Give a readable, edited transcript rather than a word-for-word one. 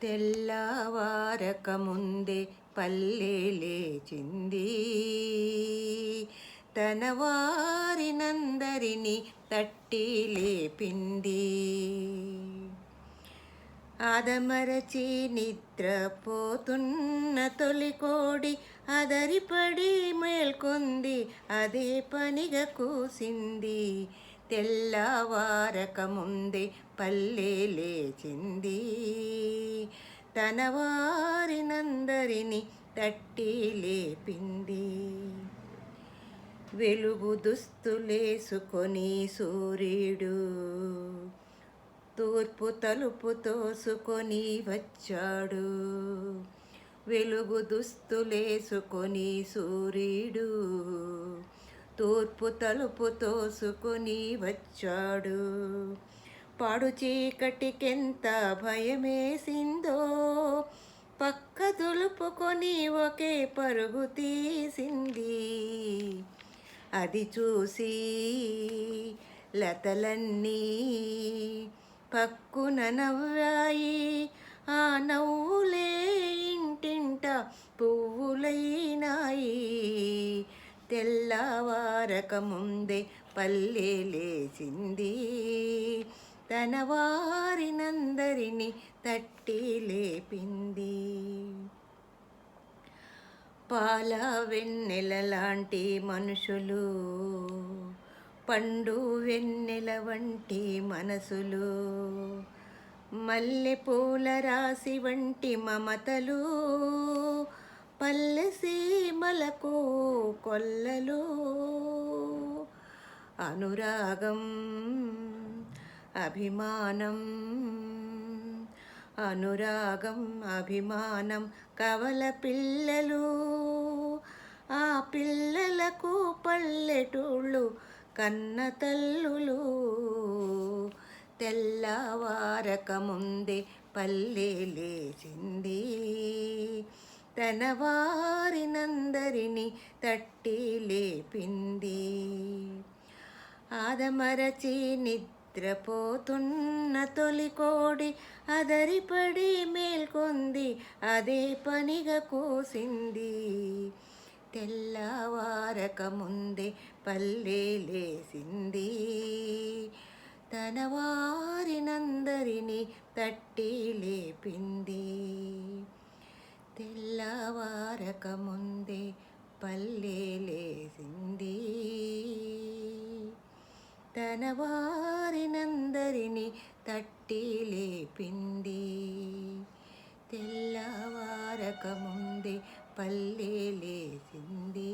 తెల్లవారక ముందే పల్లె లేచింది, తన వారినందరినీ తట్టి లేపింది. ఆదమరచి నిద్రపోతున్న తొలికోడి అదరిపడి మేల్కొంది, అదే పనిగా కూసింది. తెల్లవారక ముందే పల్లె లేచింది, తన వారినందరినీ తట్టి లేపింది. వెలుగు దుస్తులేసుకొని సూర్యుడు తూర్పు తలుపు తోసుకొని వచ్చాడు. వెలుగు దుస్తులేసుకొని సూర్యుడు తూర్పు తలుపు తోసుకొని వచ్చాడు. పాడు చీకటికెంత భయమేసిందో, పక్క దులుపుకొని ఒకే పరుగు తీసింది. అది చూసి లతలన్నీ పక్కున నవ్వాయి, ఆ నవ్వులే ఇంటింట పువ్వులైనాయి. తెల్లవారక ముందే పల్లె లేచింది, తన వారినందరినీ తట్టి లేపింది. పాల వెన్నెల లాంటి మనుషులు, పండు వెన్నెల వంటి మనసులు, మల్లెపూల రాశి వంటి మమతలు, పల్లె సీమలకు కొల్లలు. అనురాగం అభిమానం, అనురాగం అభిమానం కవల పిల్లలు, ఆ పిల్లలకు పల్లెటూళ్ళు కన్న తల్లులు. తెల్లవారక ముందే పల్లె లేచింది, తన వారినందరినీ తట్టి లేపింది. ఆదమరచి నిద్రపోతున్న తొలికోడి అదరిపడి మేల్కొంది, అదే పనిగా కూసింది. తెల్లవారక ముందే పల్లె లేచింది, తన వారినందరినీ తట్టి లేపింది. తెల్లవారక ముందే పల్లె లేచింది, తన వారినందరినీ తట్టి లేపింది. తెల్లవారక ముందే పల్లె లేచింది.